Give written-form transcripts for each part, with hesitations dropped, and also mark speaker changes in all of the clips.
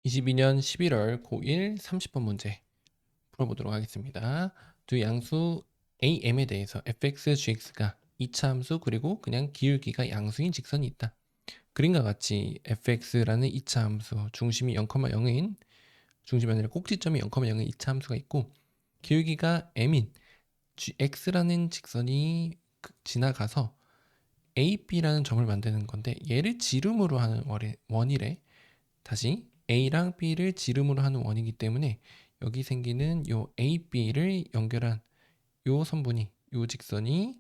Speaker 1: 22년 11월 고1 30번 문제 풀어보도록 하겠습니다. 두 양수 AM에 대해서 fx, gx가 이차함수 그리고 그냥 기울기가 양수인 직선이 있다. 그림과 같이 fx라는 이차함수 중심이 0,0인 중심이 아니라 꼭지점이 0,0인 이차함수가 있고 기울기가 m인 gx라는 직선이 지나가서 AB라는 점을 만드는 건데 얘를 지름으로 하는 원이래. 다시 A랑 B를 지름으로 하는 원이기 때문에 여기 생기는 요 AB를 연결한 요 선분이 요 직선이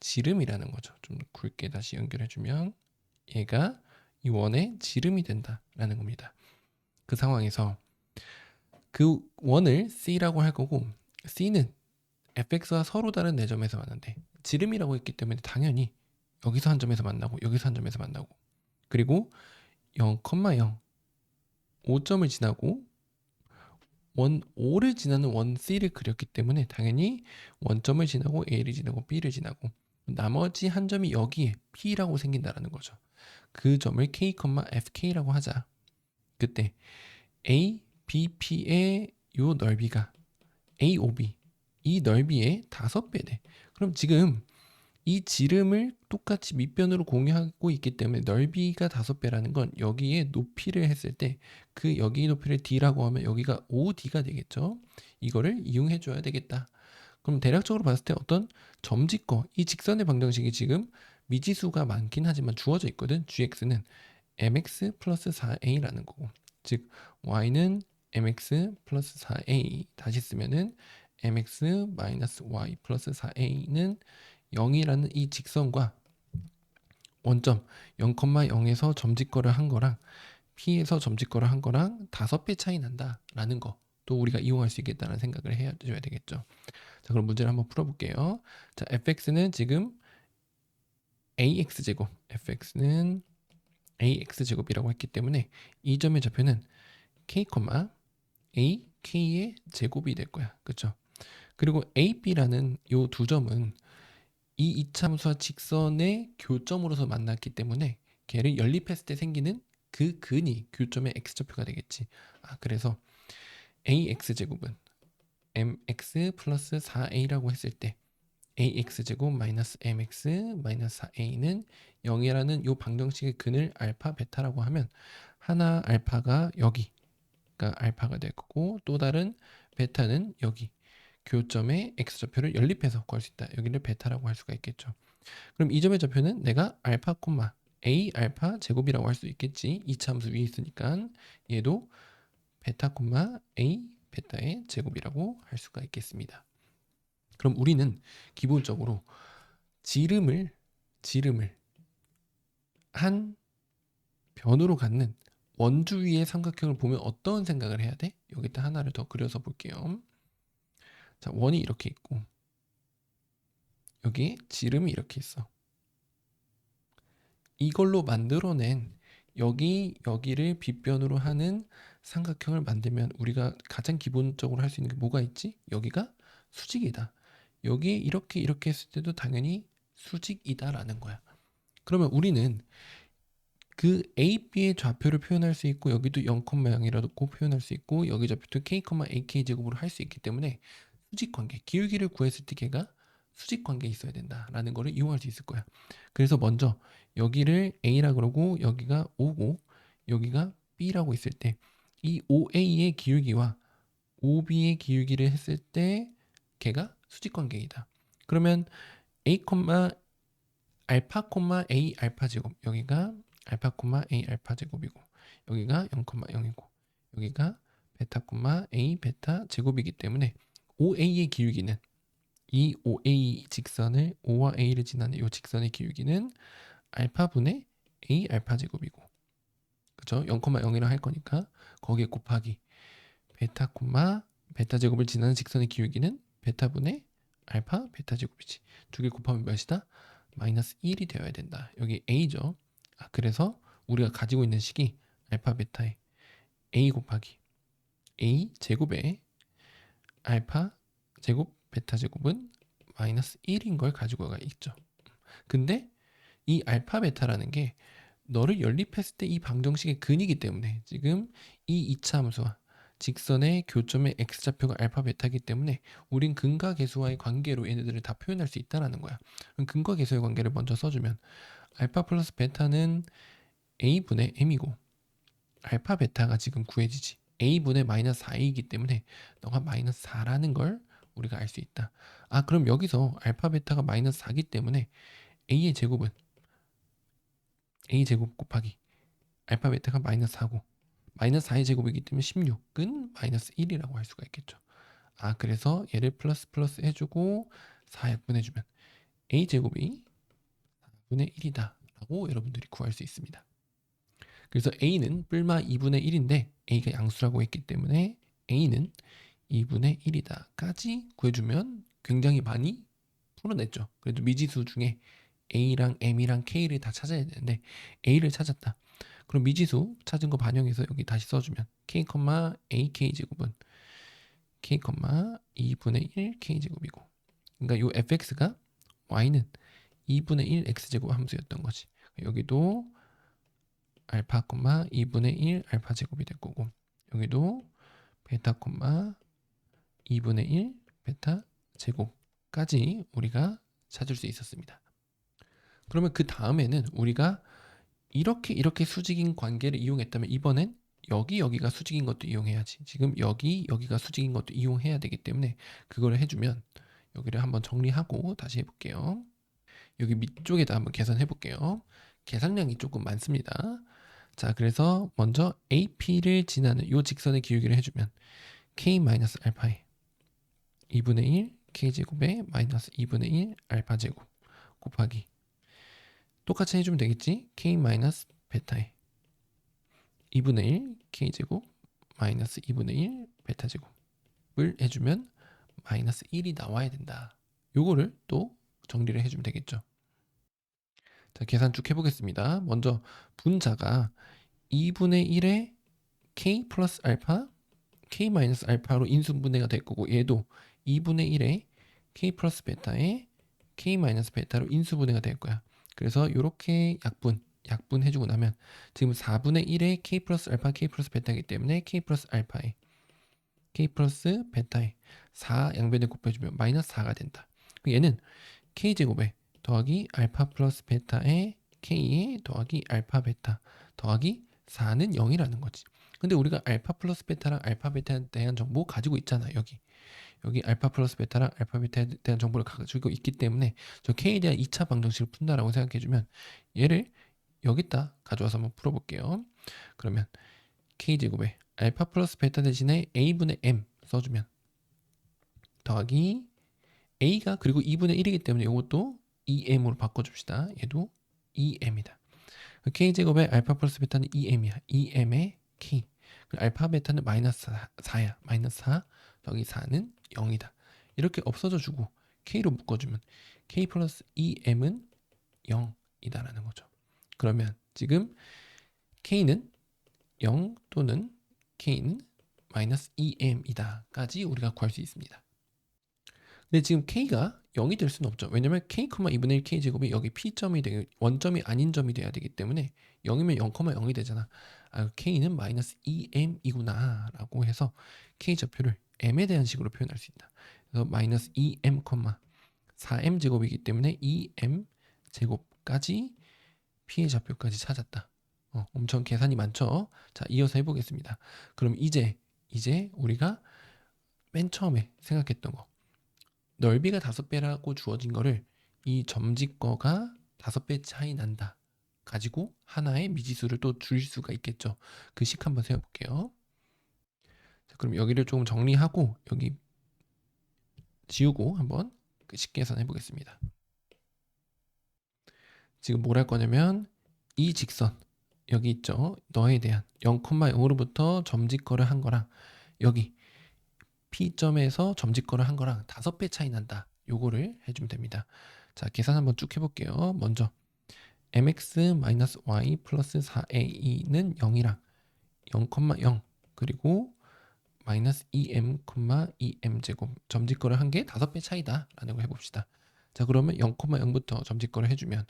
Speaker 1: 지름이라는 거죠. 좀 굵게 다시 연결해주면 얘가 이 원의 지름이 된다라는 겁니다. 그 상황에서 그 원을 C라고 할 거고 C는 fx와 서로 다른 네 점에서 만난대. 지름이라고 했기 때문에 당연히 여기서 한 점에서 만나고 여기서 한 점에서 만나고 그리고 0,0 5점을 지나고 원 O를 지나는 원 C를 그렸기 때문에 당연히 원점을 지나고 A를 지나고 B를 지나고 나머지 한 점이 여기에 P라고 생긴다라는 거죠. 그 점을 K, FK라고 하자. 그때 A, B, P의 요 넓이가 AOB 이 넓이의 5배네. 그럼 지금 이 지름을 똑같이 밑변으로 공유하고 있기 때문에 넓이가 5배라는 건 여기에 높이를 했을 때 그 여기 높이를 D라고 하면 여기가 OD가 되겠죠. 이거를 이용해 줘야 되겠다. 그럼 대략적으로 봤을 때 어떤 점짓거 이 직선의 방정식이 지금 미지수가 많긴 하지만 주어져 있거든. gx는 mx 플러스 4a라는 거고 즉 y는 mx 플러스 4a 다시 쓰면은 mx 마이너스 y 플러스 4a는 0이라는 이 직선과 원점 0,0에서 점짓거를 한 거랑 P에서 점짓거를 한 거랑 5배 차이 난다라는 거 또 우리가 이용할 수 있겠다는 생각을 해줘야 되겠죠. 자, 그럼 문제를 한번 풀어볼게요. 자, fx는 지금 ax제곱, fx는 ax제곱이라고 했기 때문에 이 점의 좌표는 k, a, k의 제곱이 될 거야. 그렇죠? 그리고 ab라는 요 두 점은 이 이차함수와 직선의 교점으로서 만났기 때문에 걔를 연립했을 때 생기는 그 근이 교점의 x좌표가 되겠지. 그래서 ax제곱은 mx 플러스 4a라고 했을 때 ax제곱 마이너스 mx 마이너스 4a는 0이라는 요 방정식의 근을 알파 베타라고 하면 하나 알파가 여기가 알파가 될 거고 또 다른 베타는 여기 교점의 x좌표를 연립해서 구할 수 있다. 여기를 베타라고 할 수가 있겠죠. 그럼 이 점의 좌표는 내가 알파 콤마 a 알파 제곱이라고 할 수 있겠지. 이차함수 위에 있으니까 얘도 베타 콤마 a 베타의 제곱이라고 할 수가 있겠습니다. 그럼 우리는 기본적으로 지름을 한 변으로 갖는 원주 위의 삼각형을 보면 어떤 생각을 해야 돼? 여기다 하나를 더 그려서 볼게요. 자, 원이 이렇게 있고 여기 지름이 이렇게 있어. 이걸로 만들어낸 여기를 빗변으로 하는 삼각형을 만들면 우리가 가장 기본적으로 할 수 있는 게 뭐가 있지? 여기가 수직이다. 여기에 이렇게 했을 때도 당연히 수직이다라는 거야. 그러면 우리는 그 A, B의 좌표를 표현할 수 있고 여기도 0,0이라고 표현할 수 있고 여기 좌표도 K, AK 제곱으로 할 수 있기 때문에 수직관계, 기울기를 구했을 때 걔가 수직관계에 있어야 된다라는 거를 이용할 수 있을 거야. 그래서 먼저 여기를 A라 그러고 여기가 O고 여기가 B라고 있을 때 이 OA의 기울기와 OB의 기울기를 했을 때 걔가 수직관계이다. 그러면 A, 알파, A 알파 제곱 여기가 알파, A 알파 제곱이고 여기가 0,0이고 여기가 베타, A 베타 제곱이기 때문에 OA의 기울기는 이 OA 직선을 O와 A를 지나는 이 직선의 기울기는 알파분의 A 알파 제곱이고 그죠? 0,0이라 할 거니까 거기에 곱하기 베타, 베타 제곱을 지나는 직선의 기울기는 베타분의 알파 베타 제곱이지. 두 개 곱하면 몇이다? 마이너스 1이 되어야 된다. 여기 A죠. 그래서 우리가 가지고 있는 식이 알파 베타의 A 곱하기 A 제곱에 알파 제곱 베타 제곱은 마이너스 1인 걸 가지고 있죠. 근데 이 알파 베타라는 게 너를 연립했을 때 이 방정식의 근이기 때문에 지금 이 이차함수와 직선의 교점의 x좌표가 알파 베타이기 때문에 우린 근과 계수와의 관계로 얘네들을 다 표현할 수 있다는 거야. 그럼 근과 계수의 관계를 먼저 써주면 알파 플러스 베타는 a분의 m이고 알파 베타가 지금 구해지지. a분의 마이너스 4이기 때문에 너가 마이너스 4라는 걸 우리가 알 수 있다. 아, 그럼 여기서 알파 베타가 마이너스 4기 때문에 a의 제곱은 a 제곱 곱하기 알파 베타가 마이너스 4고 마이너스 4의 제곱이기 때문에 16은 마이너스 1이라고 할 수가 있겠죠. 아, 그래서 얘를 플러스 플러스 해주고 4약분해주면 a 제곱이 4분의 1이다 라고 여러분들이 구할 수 있습니다. 그래서 a는 뿔마 2분의 1인데 a가 양수라고 했기 때문에 a는 2분의 1이다 까지 구해주면 굉장히 많이 풀어냈죠. 그래도 미지수 중에 a랑 m이랑 k를 다 찾아야 되는데 a를 찾았다. 그럼 미지수 찾은 거 반영해서 여기 다시 써주면 k, ak 제곱은 k, 2분의 1 k 제곱이고, 그러니까 요 fx가 y는 2분의 1 x제곱 함수였던 거지. 여기도 알파, 2분의 1 알파 제곱이 될 거고, 여기도 베타, 2분의 1 베타 제곱까지 우리가 찾을 수 있었습니다. 그러면 그 다음에는 우리가 이렇게 수직인 관계를 이용했다면 이번엔 여기가 수직인 것도 이용해야지. 지금 여기가 수직인 것도 이용해야 되기 때문에 그걸 해주면 여기를 한번 정리하고 다시 해볼게요. 여기 밑쪽에다 한번 계산해 볼게요. 계산량이 조금 많습니다. 자, 그래서 먼저 AP를 지나는 이 직선의 기울기를 해주면 K-알파에 2분의 1 K제곱에 마이너스 2분의 1 알파 제곱 곱하기 똑같이 해주면 되겠지? K-베타에 2분의 1 K제곱 마이너스 2분의 1 베타 제곱을 해주면 마이너스 1이 나와야 된다. 요거를 또 정리를 해주면 되겠죠. 자, 계산 쭉 해보겠습니다. 먼저 분자가 2분의 1에 K 플러스 알파, K 마이너스 알파로 인수분해가 될 거고, 얘도 2분의 1에 K 플러스 베타에 K 마이너스 베타로 인수분해가 될 거야. 그래서 이렇게 약분해주고 나면 지금 4분의 1에 K 플러스 알파, K 플러스 베타이기 때문에 K 플러스 알파에 K 플러스 베타에 4 양변에 곱해주면 마이너스 4가 된다. 얘는 K제곱에 더하기 알파 플러스 베타에 K에 더하기 알파 베타 더하기 4는 0이라는 거지. 근데 우리가 알파 플러스 베타랑 알파 베타에 대한 정보 가지고 있잖아. 여기 알파 플러스 베타랑 알파 베타에 대한 정보를 가지고 있기 때문에 저 K에 대한 2차 방정식을 푼다라고 생각해주면 얘를 여기다 가져와서 한번 풀어볼게요. 그러면 K제곱에 알파 플러스 베타 대신에 A분의 M 써주면 더하기 A가 그리고 2분의 1이기 때문에 이것도 2M으로 바꿔줍시다. 얘도 2M이다. K제곱에 알파 플러스 베타는 2M이야. 2M의 K. 알파 베타는 마이너스 4야. 마이너스 4 더하기 4는 0이다. 이렇게 없어져 주고 K로 묶어주면 K 플러스 2M은 0이다라는 거죠. 그러면 지금 K는 0 또는 K는 마이너스 2M이다 까지 우리가 구할 수 있습니다. 근데 지금 K가 0이 될 수는 없죠. 왜냐면 K, 2분의 1 K제곱이 여기 P점이 되게 원점이 아닌 점이 돼야 되기 때문에 0이면 0,0이 되잖아. 아, K는 마이너스 2M이구나 라고 해서 K좌표를 M에 대한 식으로 표현할 수 있다. 그래서 마이너스 2M, 4M 제곱이기 때문에 2M 제곱까지 P의 좌표까지 찾았다. 엄청 계산이 많죠. 자, 이어서 해보겠습니다. 그럼 이제 우리가 맨 처음에 생각했던 거, 넓이가 5배라고 주어진 거를 이 점집 거가 5배 차이 난다 가지고 하나의 미지수를 또 줄일 수가 있겠죠. 그 식 한번 세워볼게요. 자, 그럼 여기를 조금 정리하고 여기 지우고 한번 그 식 계산해 보겠습니다. 지금 뭘 할 거냐면 이 직선 여기 있죠. 너에 대한 0,0으로부터 점집거를 한 거랑 여기 P점에서 점집거를 한 거랑 5배 차이 난다. 요거를 해주면 됩니다. 자, 계산 한번 쭉 해볼게요. 먼저 mx-y 플러스 4a는 0이랑 0,0 그리고 마이너스 2m, 2m 제곱 점집거를 한 게 5배 차이다 라는 걸 해봅시다. 자, 그러면 0,0부터 점집거를 해주면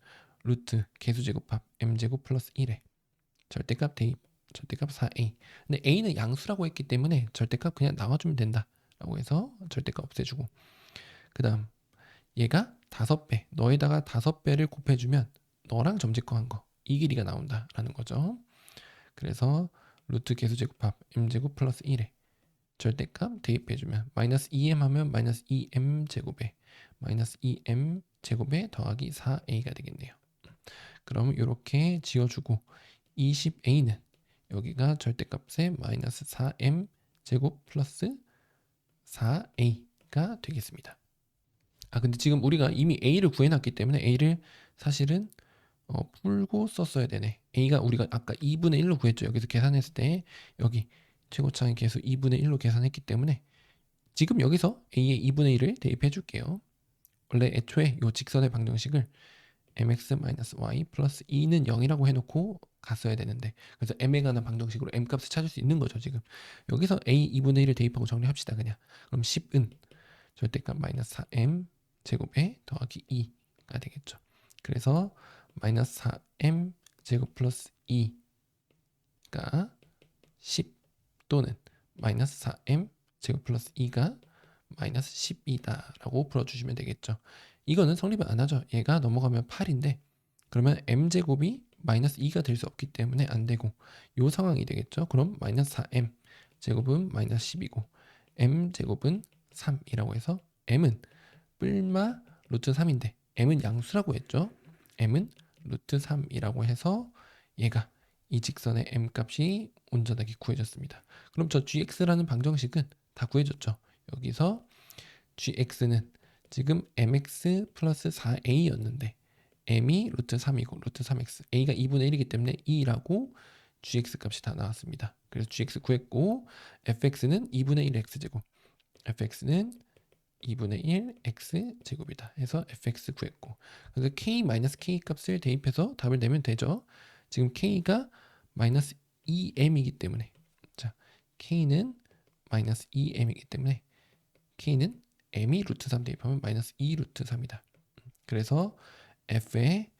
Speaker 1: 루트 개수제곱합 m제곱 플러스 1에 절대값 대입 절대값 4a. 근데 a는 양수라고 했기 때문에 절대값 그냥 나와주면 된다라고 해서 절대값 없애주고, 그 다음 얘가 5배, 너에다가 5배를 곱해주면 너랑 점집거 한 거, 이 길이가 나온다라는 거죠. 그래서 루트 개수제곱합 m제곱 플러스 1에 절대값 대입해주면 마이너스 2m 하면 마이너스 2m 제곱에 마이너스 2m 제곱에 더하기 4a가 되겠네요. 그럼 이렇게 지어주고 20a는 여기가 절대값의 마이너스 4m 제곱 플러스 4a가 되겠습니다. 근데 지금 우리가 이미 a를 구해놨기 때문에 a를 사실은 풀고 썼어야 되네. a가 우리가 아까 2분의 1로 구했죠. 여기서 계산했을 때 여기 최고차의 개수 2분의 1로 계산했기 때문에 지금 여기서 a의 2분의 1을 대입해 줄게요. 원래 애초에 이 직선의 방정식을 mx-y 플러스 2는 0이라고 해놓고 갔어야 되는데, 그래서 m에 관한 방정식으로 m값을 찾을 수 있는 거죠. 지금 여기서 a 2분의 1을 대입하고 정리합시다. 그냥 그럼 10은 절대값 마이너스 4m 제곱에 더하기 2가 되겠죠. 그래서 마이너스 4m 제곱 플러스 2가 10 또는 마이너스 4m 제곱 플러스 2가 마이너스 10이다 라고 풀어주시면 되겠죠. 이거는 성립을 안 하죠. 얘가 넘어가면 8인데 그러면 m제곱이 마이너스 2가 될 수 없기 때문에 안 되고 이 상황이 되겠죠. 그럼 마이너스 4m 제곱은 마이너스 10이고 m제곱은 3이라고 해서 m은 뿔마 루트 3인데 m은 양수라고 했죠. m은 루트 3이라고 해서 얘가 이 직선의 m값이 온전하게 구해졌습니다. 그럼 저 gx라는 방정식은 다 구해졌죠. 여기서 gx는 지금 mx 플러스 4a였는데 m이 루트 3이고 루트 3x, a가 2분의 1이기 때문에 2라고 gx 값이 다 나왔습니다. 그래서 gx 구했고 fx는 2분의 1 x제곱, fx는 2분의 1 x제곱이다 해서 fx 구했고, 그래서 k-k 값을 대입해서 답을 내면 되죠. 지금 k가 마이너스 2m이기 때문에, 자 k는 마이너스 2m이기 때문에 k는 m이 루트 3 대입하면 마이너스 2 루트 3이다. 그래서 f의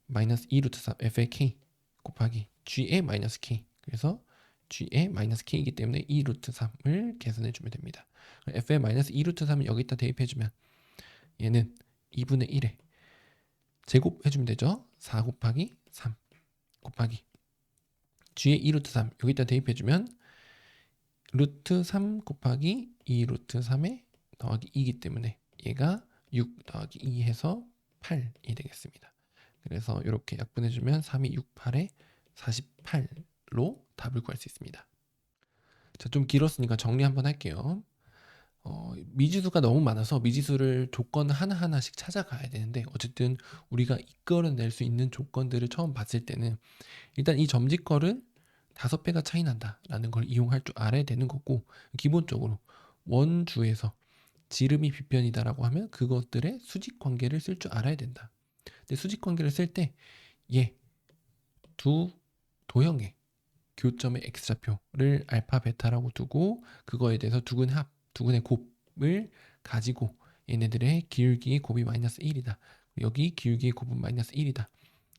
Speaker 1: 마이너스 2 루트 3, f의 k 곱하기 g의 마이너스 k, 그래서 g의 마이너스 k이기 때문에 2 루트 3을 계산해 주면 됩니다. f의 마이너스 2 루트 3을 여기다 대입해 주면 얘는 2분의 1에 제곱해 주면 되죠. 4 곱하기 3 곱하기 g의 2 루트 3 여기다 대입해 주면 루트 3 곱하기 2 루트 3에 더하기 2이기 때문에 얘가 6 더하기 2 해서 8이 되겠습니다. 그래서 이렇게 약분해주면 3이 6, 8에 48로 답을 구할 수 있습니다. 자, 좀 길었으니까 정리 한번 할게요. 미지수가 너무 많아서 미지수를 조건 하나하나씩 찾아가야 되는데, 어쨌든 우리가 이끌어낼 수 있는 조건들을 처음 봤을 때는 일단 이 점집거는 5배가 차이 난다라는 걸 이용할 줄 알아야 되는 거고, 기본적으로 원주에서 지름이 빗변이다라고 하면 그것들의 수직 관계를 쓸 줄 알아야 된다. 근데 수직 관계를 쓸 때 얘 두 도형의 교점의 x좌표를 알파 베타라고 두고 그거에 대해서 두근의 곱을 가지고 얘네들의 기울기의 곱이 마이너스 1이다. 여기 기울기의 곱은 마이너스 1이다.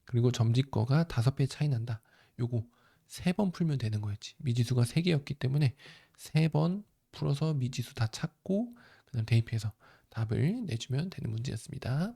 Speaker 1: 그리고 점집거가 5배 차이 난다. 요거 3번 풀면 되는 거였지. 미지수가 3개였기 때문에 3번 풀어서 미지수 다 찾고 그다음 대입해서 답을 내주면 되는 문제였습니다.